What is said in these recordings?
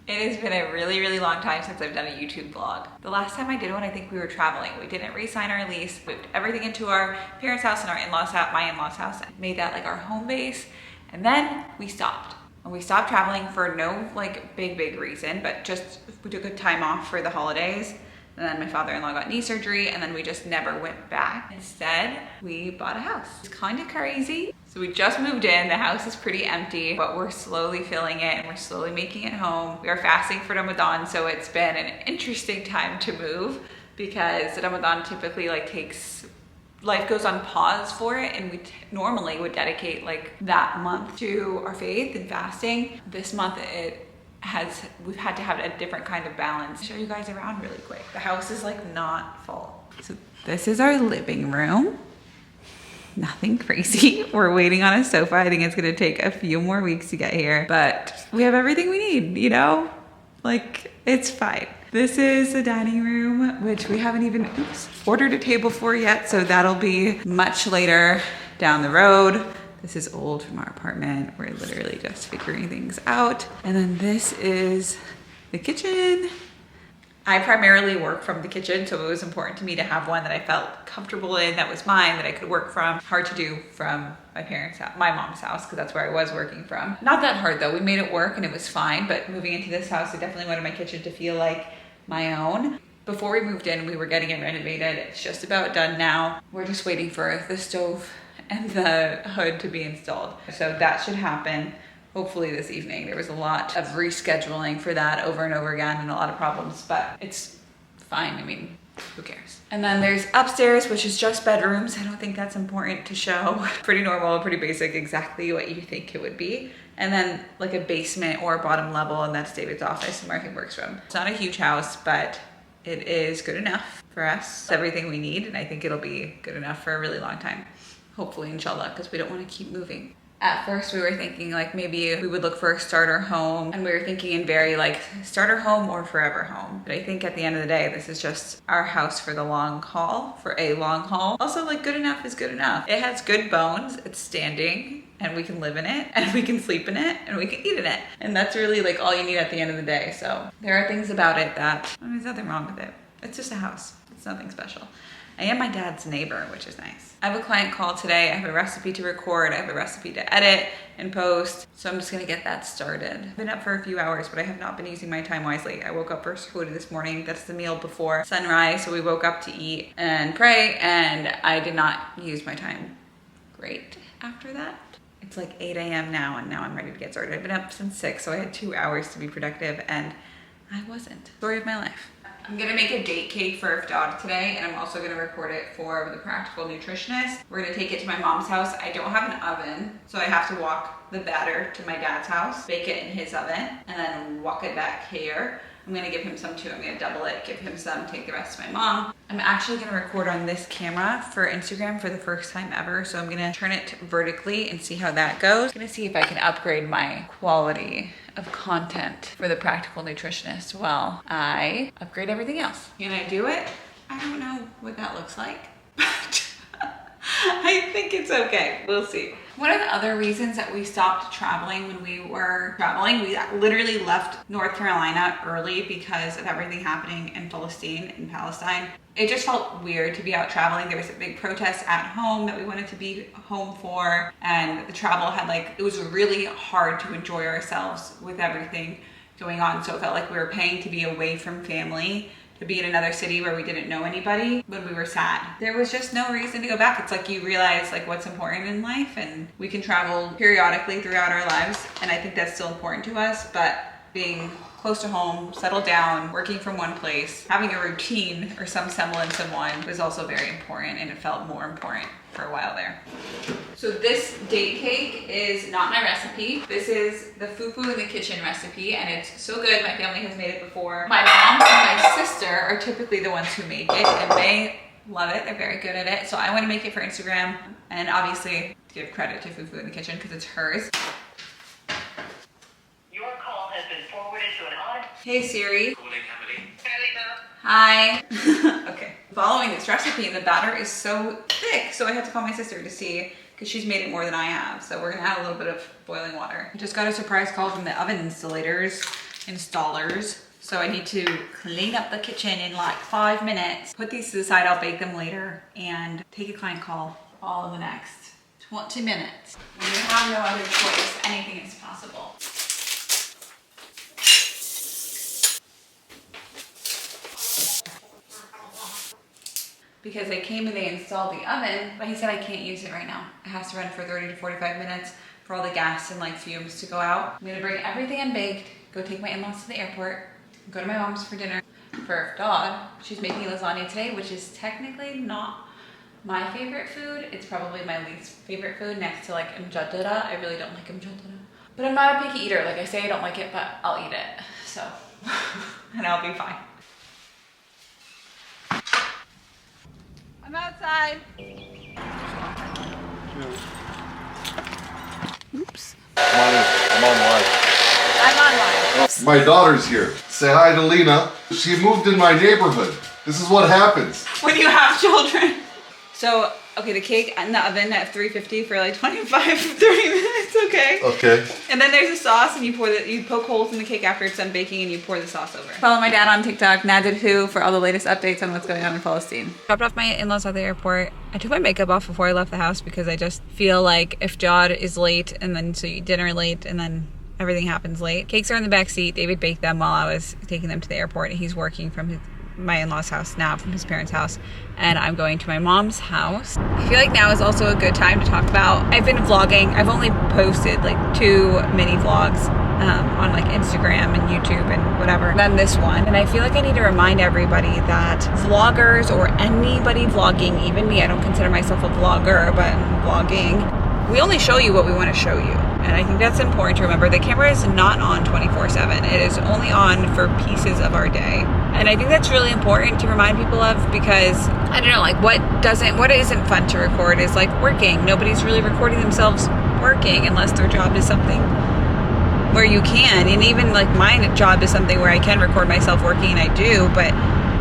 It has been a really, really long time since I've done a YouTube vlog. The last time I did one, I think we were traveling. We didn't re-sign our lease, moved everything into our parents' house and our in-laws house, my in-laws house, and made that like our home base. And then we stopped. And we stopped traveling for no like big reason, but just we took a time off for the holidays. And then my father-in-law got knee surgery, and then we just never went back. Instead, we bought a house. It's kind of crazy. So we just moved in. The house is pretty empty, but we're slowly filling it and we're slowly making it home. We are fasting for Ramadan, so it's been an interesting time to move because Ramadan typically like life goes on pause for it, and we normally would dedicate like that month to our faith and fasting. This month we've had to have a different kind of balance. I'll show you guys around really quick. The house is like not full. So this is our living room. Nothing crazy. We're waiting on a sofa. I think it's gonna take a few more weeks to get here, but we have everything we need, you know? Like, it's fine. This is the dining room, which we haven't even ordered a table for yet, so that'll be much later down the road. This is old from our apartment. We're literally just figuring things out. And then this is the kitchen. I primarily work from the kitchen, so it was important to me to have one that I felt comfortable in, that was mine, that I could work from. Hard to do from my parents' house, my mom's house, because that's where I was working from. Not that hard though, we made it work and it was fine, but moving into this house, I definitely wanted my kitchen to feel like my own. Before we moved in, we were getting it renovated. It's just about done now. We're just waiting for the stove and the hood to be installed. So that should happen hopefully this evening. There was a lot of rescheduling for that over and over again and a lot of problems, but it's fine. I mean, who cares? And then there's upstairs, which is just bedrooms. I don't think that's important to show. Pretty normal, pretty basic, exactly what you think it would be. And then like a basement or a bottom level, and that's David's office and where he works from. It's not a huge house, but it is good enough for us. It's everything we need, and I think it'll be good enough for a really long time. Hopefully, inshallah, because we don't want to keep moving. At first we were thinking like maybe we would look for a starter home, and we were thinking in very like starter home or forever home. But I think at the end of the day, this is just our house for the long haul, for a long haul. Also, like, good enough is good enough. It has good bones, it's standing, and we can live in it, and we can sleep in it, and we can eat in it. And that's really like all you need at the end of the day. So there are things about it that, I mean, there's nothing wrong with it. It's just a house, it's nothing special. I am my dad's neighbor, which is nice. I have a client call today. I have a recipe to record. I have a recipe to edit and post. So I'm just gonna get that started. I've been up for a few hours, but I have not been using my time wisely. I woke up for food this morning. That's the meal before sunrise. So we woke up to eat and pray, and I did not use my time great after that. It's like 8 a.m. now, and now I'm ready to get started. I've been up since 6, so I had 2 hours to be productive, and I wasn't. Story of my life. I'm gonna make a date cake for Iftar today, and I'm also gonna record it for the Practical Nutritionist. We're gonna take it to my mom's house. I don't have an oven, so I have to walk the batter to my dad's house, bake it in his oven, and then walk it back here. I'm gonna give him some too. I'm gonna double it, give him some, take the rest to my mom. I'm actually gonna record on this camera for Instagram for the first time ever, so I'm gonna turn it vertically and see how that goes. I'm gonna see if I can upgrade my quality of content for the Practical Nutritionist while I upgrade everything else. Can I do it? I don't know what that looks like, but I think it's okay. We'll see. One of the other reasons that we stopped traveling when we were traveling, we literally left North Carolina early because of everything happening in Palestine and Palestine. It just felt weird to be out traveling. There was a big protest at home that we wanted to be home for, and the travel had it was really hard to enjoy ourselves with everything going on. So it felt like we were paying to be away from family, to be in another city where we didn't know anybody when we were sad. There was just no reason to go back. It's like you realize what's important in life, and we can travel periodically throughout our lives, and I think that's still important to us, but being close to home, settled down, working from one place, having a routine or some semblance of one was also very important, and it felt more important for a while there. So this date cake is not my recipe. This is the fufu in the kitchen recipe, and it's so good. My family has made it before. My mom and my sister are typically the ones who make it, and they love it. They're very good at it. So I want to make it for Instagram, and obviously give credit to Fufu in the Kitchen because it's hers. Your call has been forwarded to an odd. Hey Siri. Calling Emily. Hi. Okay. Following this recipe, the batter is so thick, so I had to call my sister to see, because she's made it more than I have. So we're gonna add a little bit of boiling water. I just got a surprise call from the oven installators. installers. So I need to clean up the kitchen in like 5 minutes. Put these to the side, I'll bake them later, and take a client call all in the next 20 minutes. When you have no other choice, anything is possible. Because they came and they installed the oven, but he said I can't use it right now. It has to run for 30 to 45 minutes for all the gas and like fumes to go out. I'm gonna bring everything unbaked, go take my in-laws to the airport, go to my mom's for dinner. For Dodd, she's making lasagna today, which is technically not my favorite food. It's probably my least favorite food next to like mjadada. I really don't like mjadada. But I'm not a picky eater. Like I say I don't like it, but I'll eat it. So, and I'll be fine. I'm outside. Oops. I'm on live. I'm on live. My daughter's here. Say hi to Lena. She moved in my neighborhood. This is what happens. When you have children. So, okay, the cake in the oven at 350 for like 25, 30 minutes, okay? Okay. And then there's a sauce and you poke holes in the cake after it's done baking and you pour the sauce over. Follow my dad on TikTok, Nadidhu, for all the latest updates on what's going on in Palestine. Dropped off my in-laws at the airport. I took my makeup off before I left the house because I just feel like if Jod is late and then so you eat dinner late and then everything happens late. Cakes are in the back seat. David baked them while I was taking them to the airport. He's working from my in-laws' house now, from his parents' house, and I'm going to my mom's house. I feel like now is also a good time to talk about, I've been vlogging. I've only posted like 2 mini vlogs on like Instagram and YouTube and whatever, then this one. And I feel like I need to remind everybody that vloggers or anybody vlogging, even me, I don't consider myself a vlogger, but vlogging, we only show you what we want to show you. And I think that's important to remember. The camera is not on 24/7. It is only on for pieces of our day. And I think that's really important to remind people of because, I don't know, like what isn't fun to record is like working. Nobody's really recording themselves working unless their job is something where you can. And even like my job is something where I can record myself working, and I do, but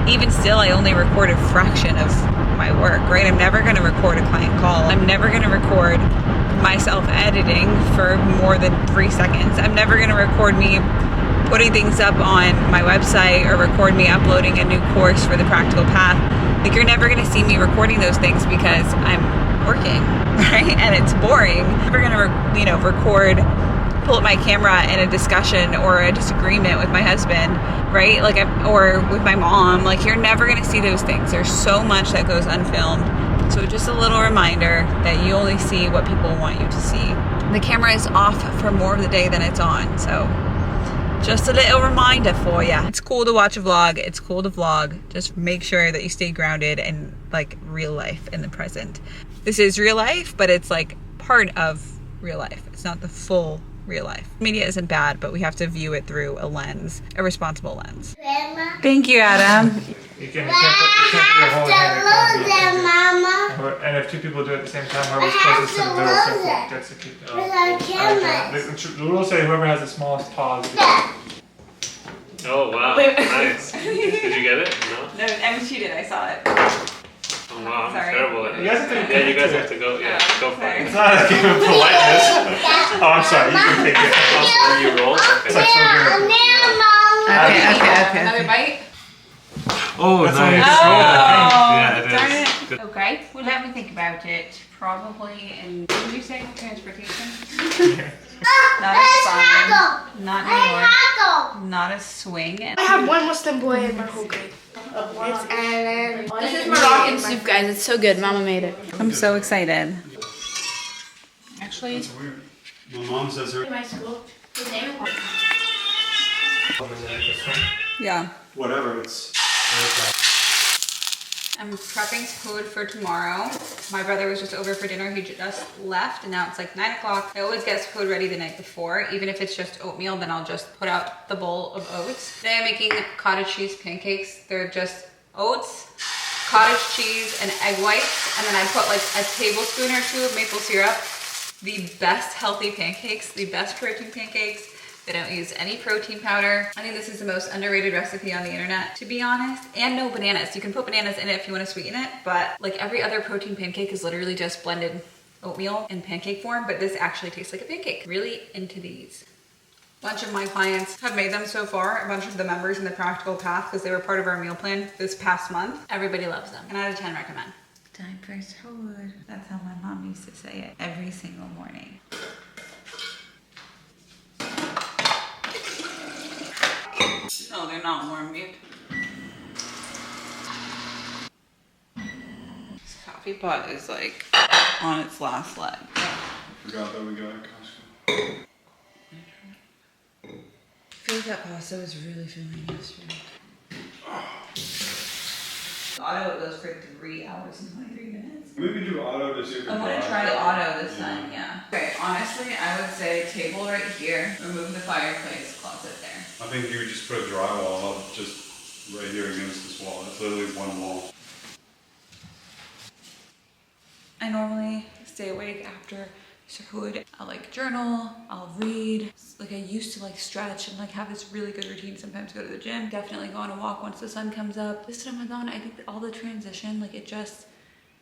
even still, I only record a fraction of my work, right? I'm never going to record a client call. I'm never going to record myself editing for more than 3 seconds. I'm never going to record me putting things up on my website or record me uploading a new course for the Practical Path. Like, you're never going to see me recording those things because I'm working, right? And it's boring. I'm never going to, record, pull up my camera in a discussion or a disagreement with my husband, right? Like, or with my mom. Like, you're never going to see those things. There's so much that goes unfilmed. So just a little reminder that you only see what people want you to see. The camera is off for more of the day than it's on. So just a little reminder for you. It's cool to watch a vlog. It's cool to vlog. Just make sure that you stay grounded in like real life in the present. This is real life, but it's like part of real life. It's not the full real life. Media isn't bad, but we have to view it through a lens, a responsible lens. Grandma. Thank you, Adam. You can't put your whole hand in Mama. And if 2 people do it at the same time, whoever's closest to the middle circle gets to keep it. The rules say whoever has the smallest paws. Oh wow, nice. Did you get it? No? No, I mean, she did. I saw it. Oh wow, I'm Sorry. terrible at it. You guys have to Yeah, you guys have to go. Yeah, go for Sorry. it. It's not a game of politeness. Oh, I'm sorry. You can take it. When you roll, It's okay. like so good. Okay. Another bite? Oh, That's nice. how Yeah, it Darn is. it. Good. Okay, well, let me think about it. Probably in, what did you say? Transportation? Not a sign. Not New York. Not a swing. I have one Muslim boy in my whole grade. It's Alan. This is Moroccan soup, guys. It's so good. Mama made it. I'm so excited. Actually, That's weird. My mom says her. My school. His name is yeah. Whatever, it's. I'm prepping food for tomorrow. My brother was just over for dinner. He just left and now it's like 9 o'clock. I always get food ready the night before. Even if it's just oatmeal, then I'll just put out the bowl of oats. Today I'm making cottage cheese pancakes. They're just oats, cottage cheese, and egg whites. And then I put like a tablespoon or 2 of maple syrup. The best healthy pancakes, the best protein pancakes. They don't use any protein powder. I think this is the most underrated recipe on the internet, to be honest. And no bananas. You can put bananas in it if you want to sweeten it, but like every other protein pancake is literally just blended oatmeal in pancake form, but this actually tastes like a pancake. Really into these. bunch of my clients have made them so far. A bunch of the members in the Practical Path, because they were part of our meal plan this past month. Everybody loves them. 10 out of 10 recommend. Time for sahur. That's how my mom used to say it every single morning. No, they're not warm yet. This coffee pot is like on its last leg. Forgot that we got at Costco. I feel like that pasta was really filling yesterday. Auto, it goes for 3 hours and 23 minutes. Maybe do auto to see if it I want to dries. try auto this time, yeah. Okay, honestly, I would say table right here, remove the fireplace, closet there. I think you would just put a drywall up just right here against this wall. It's literally one wall. I normally stay awake after sahur. I'll like journal, I'll read. Like I used to like stretch and like have this really good routine. Sometimes go to the gym, definitely go on a walk once the sun comes up. This Ramadan, I think that all the transition, like it just,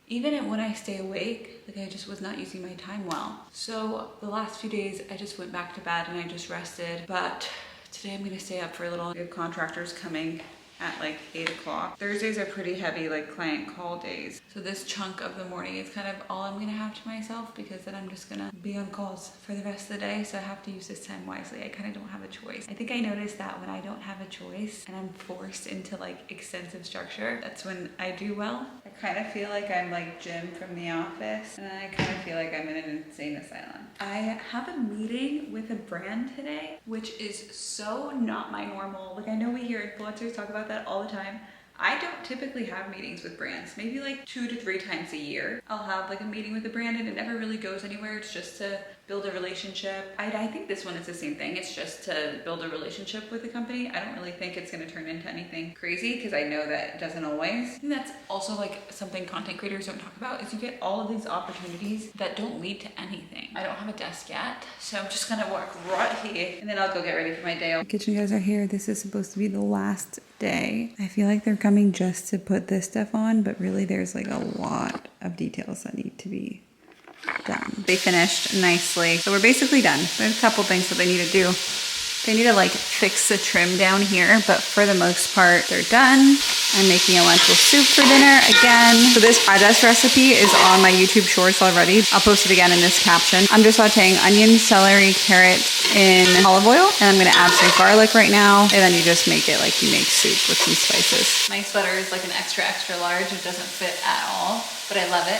even when I stay awake, like I just was not using my time well. So the last few days I just went back to bed and I just rested. But today I'm gonna stay up for a little. We have contractors coming at like 8 o'clock. Thursdays are pretty heavy like client call days. So this chunk of the morning is kind of all I'm gonna have to myself, because then I'm just gonna be on calls for the rest of the day. So I have to use this time wisely. I kind of don't have a choice. I think I noticed that when I don't have a choice and I'm forced into like extensive structure, that's when I do well. I kind of feel like I'm like Jim from The Office, and I kind of feel like I'm in an insane asylum. I have a meeting with a brand today, which is so not my normal. Like I know we hear influencers talk about that all the time. I don't typically have meetings with brands. Maybe like 2 to 3 times a year. I'll have like a meeting with a brand and it never really goes anywhere. It's just to build a relationship. I think this one is the same thing. It's just to build a relationship with the company. I don't really think it's gonna turn into anything crazy, because I know that it doesn't always. I think that's also like something content creators don't talk about, is you get all of these opportunities that don't lead to anything. I don't have a desk yet, so I'm just gonna work right here and then I'll go get ready for my day. The kitchen guys are here. This is supposed to be the last day. I feel like they're coming just to put this stuff on, but really there's like a lot of details that need to be done. They finished nicely. So we're basically done. There's a couple things that they need to do. They need to like fix the trim down here, but for the most part, they're done. I'm making a lentil soup for dinner again. So this adas recipe is on my YouTube shorts already. I'll post it again in this caption. I'm just sauteing onion, celery, carrots in olive oil, and I'm gonna add some garlic right now. And then you just make it like you make soup with some spices. My sweater is like an extra, extra large. It doesn't fit at all, but I love it.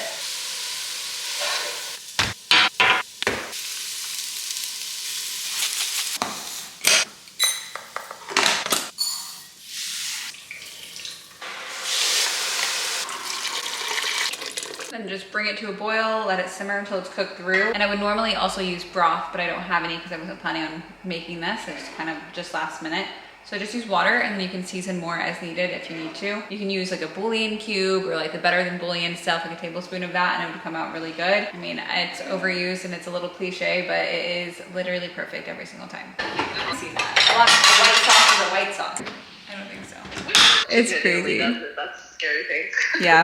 Then just bring it to a boil, let it simmer until it's cooked through. And I would normally also use broth, but I don't have any because I wasn't planning on making this. It's kind of just last minute. So just use water, and then you can season more as needed if you need to. You can use like a bouillon cube or like the better than bouillon stuff, like a tablespoon of that, and it would come out really good. I mean, it's overused and it's a little cliche, but it is literally perfect every single time. I see that. A white sauce is a white sauce. I don't think so. It's crazy. That's a scary thing. Yeah.